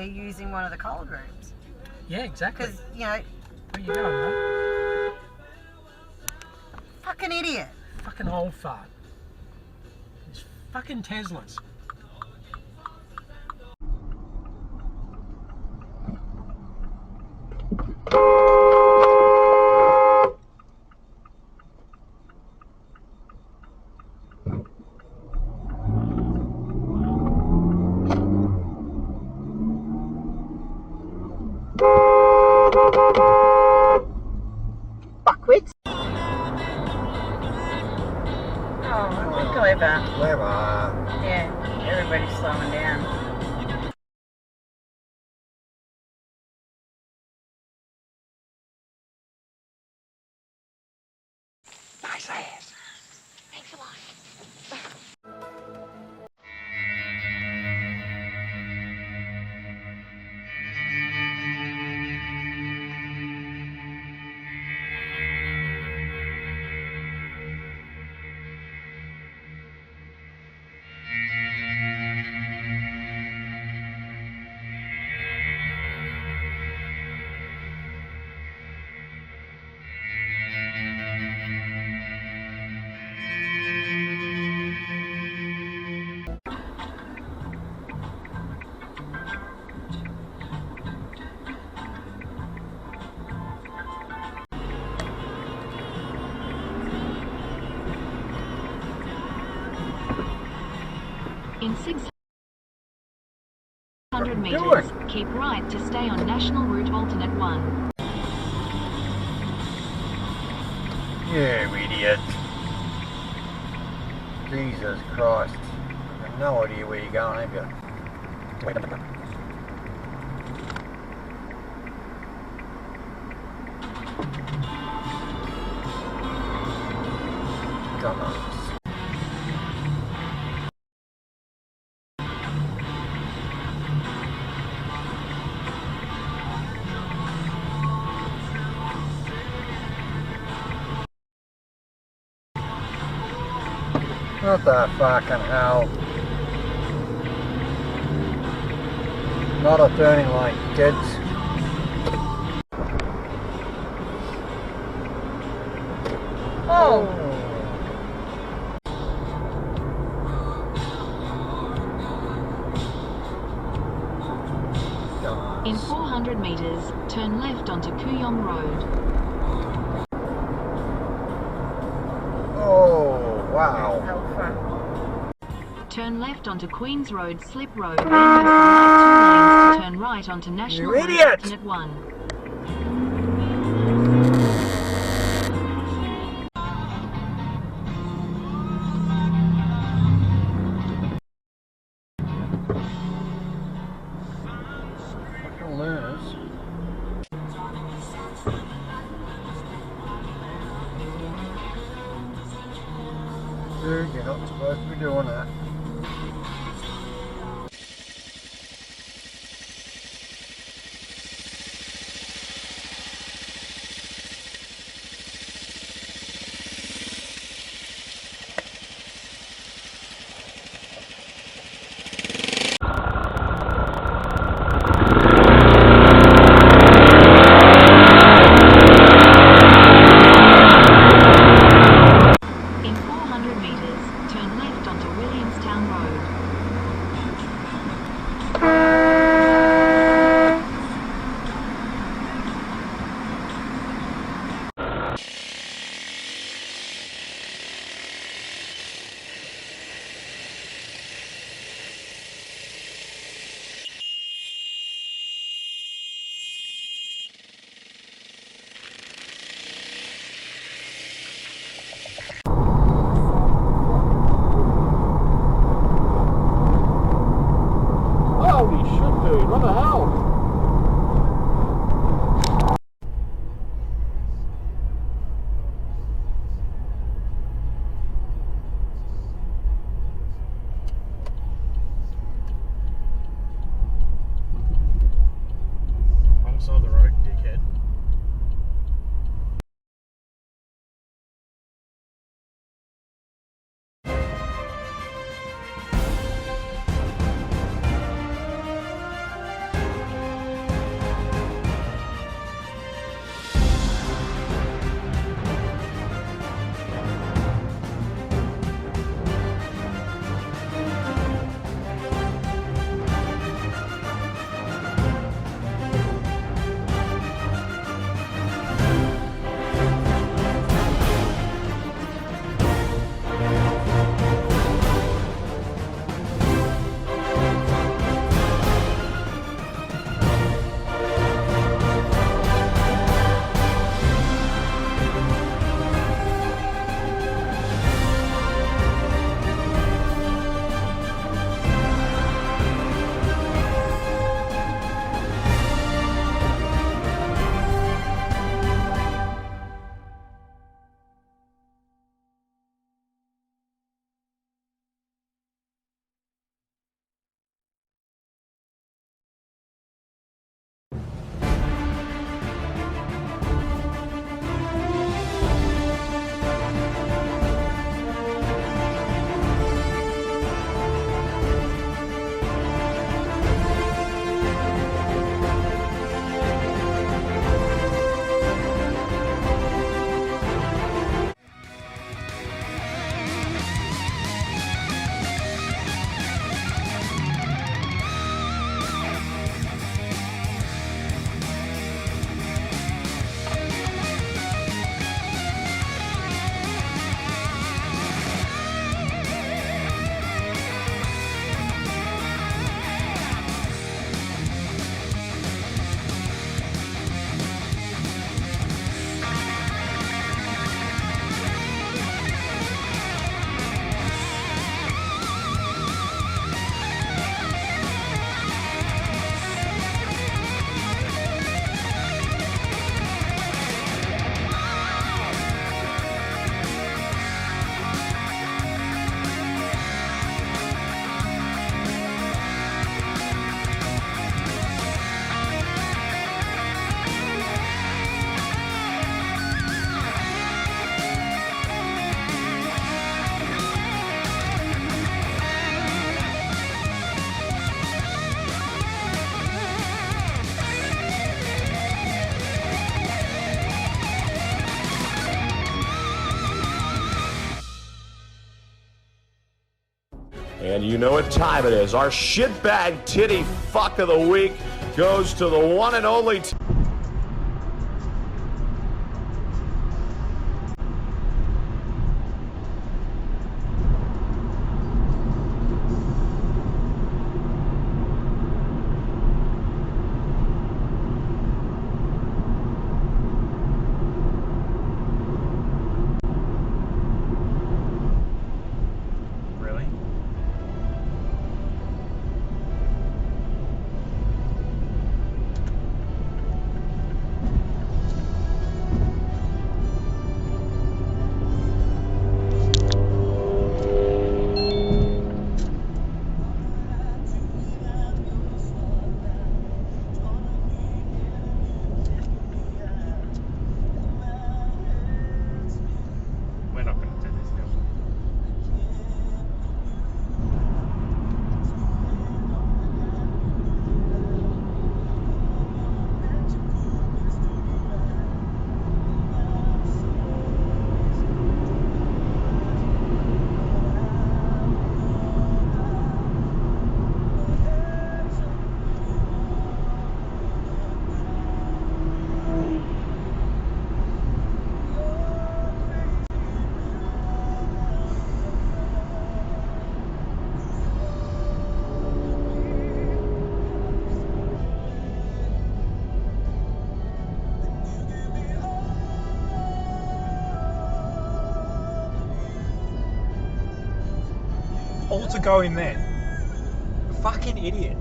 using one of the cold rooms. Yeah, exactly. Because, you know... Where you going, mate? Fucking idiot. Fucking old fart. These fucking Teslas. Fuckwits. Oh, clever. Clever. Yeah, everybody's slowing down. Nice ass. Thanks a lot. In 600 meters, keep right to stay on National Route Alternate 1. You idiot. Jesus Christ. I've no idea where you're going, have you? Come on. What the fucking hell? Not a turning lane, kids. Oh! In 400 meters, turn left onto Kooyong Road. Oh, wow. Alpha. Turn left onto Queens Road, Slip Road, then use the right 2 lanes to turn right onto National You Route idiot! Alternate 1. Fucking learners. Dude, you're not supposed to be doing that. In 400 meters, turn left onto Williams And you know what time it is. Our shitbag titty fuck of the week goes to the one and only... We're not going to do this now. All to go in there. Fucking idiot.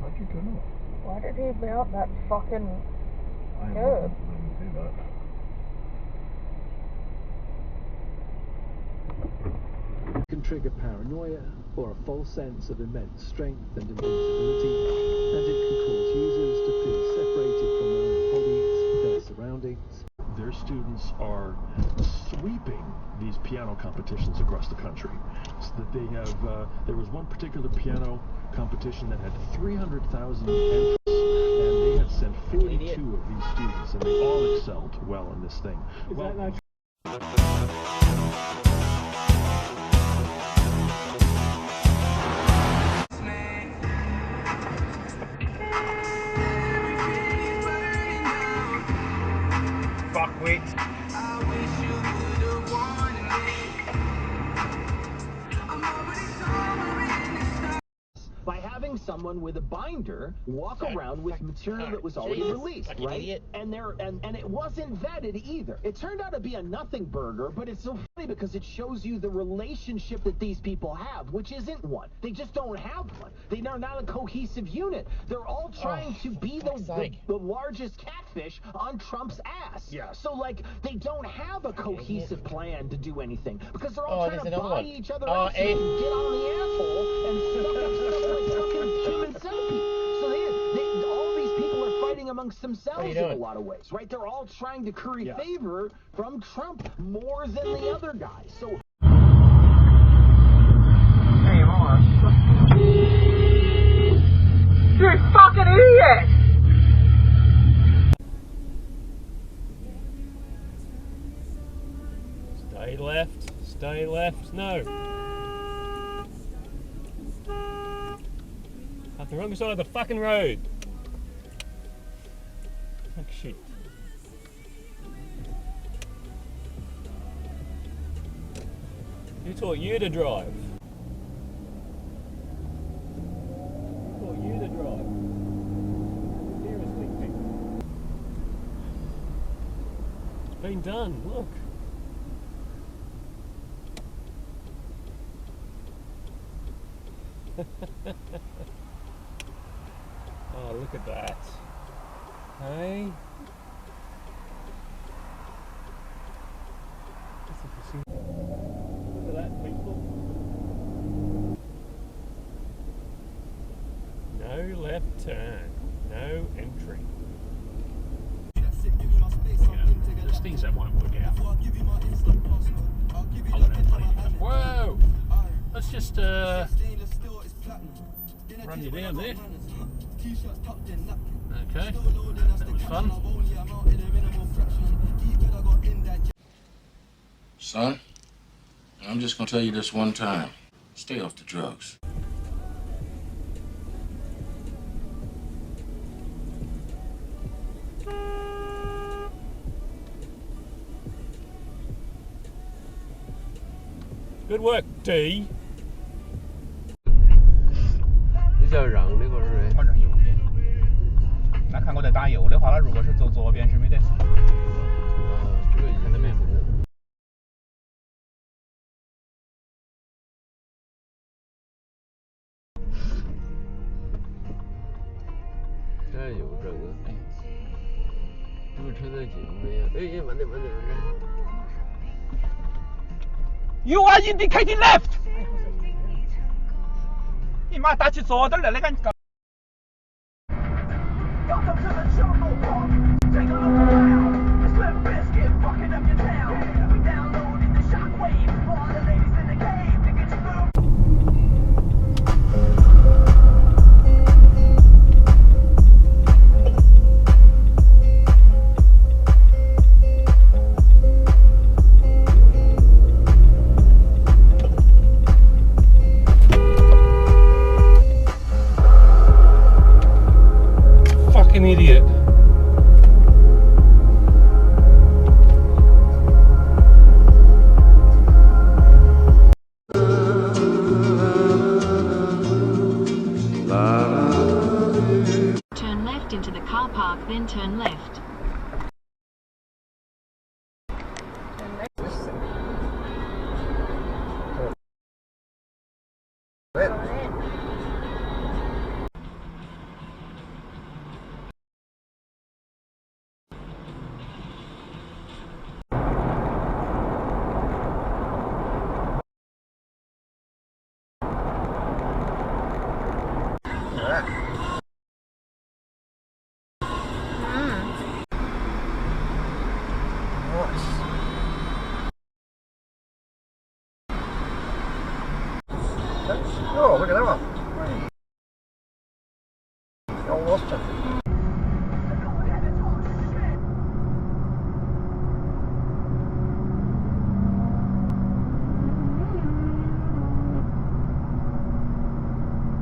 How'd you turn off? Why did he mount that fucking I curb? didn't see that. Can trigger paranoia or a false sense of immense strength and invincibility, and it can cause users to feel separated from their own bodies, their surroundings. Their students are sweeping these piano competitions across the country. So that they have, there was one particular piano competition that had 300,000 entrants, and they had sent 42 of these students, and they all excelled well in this thing. quit. By having someone with a binder walk around with material that was already released, right? Idiot. And it wasn't vetted either. It turned out to be a nothing burger, but it's so funny because it shows you the relationship that these people have, which isn't one. They just don't have one. They are not a cohesive unit. They're all trying to be the largest catfish on Trump's ass. Yeah. So like they don't have a cohesive plan to do anything because they're all trying to buy each other Oh, out so they can get on the asshole and suck up stuff like fucking human centipede. So all these people are fighting amongst themselves in a lot of ways, right? They're all trying to curry favor from Trump more than the other guys. So. Hey, Mama. You fucking idiot! Stay left, no. Up the wrong side of the fucking road. Oh shit. Who taught you to drive? Who taught you to drive? Seriously, people. It's been done, look. Oh, look at that. Hey? Look at that, people. No left turn. No entry. Yeah, there's things that won't work out. Whoa! Let's just run you down there. Okay, that was fun. Son, I'm just gonna tell you this one time. Stay off the drugs. Good work, D. 你是要让那个人？我让右边。那看我在打右的话，那如果是走左边是没得事。这个看得没分的。这右转个，哎，这个车在进没有？哎，慢点。You are indicating left. 你妈打起左点来，那个。Fucking idiot. Turn left into the car park, then turn left. Oh, look at that one.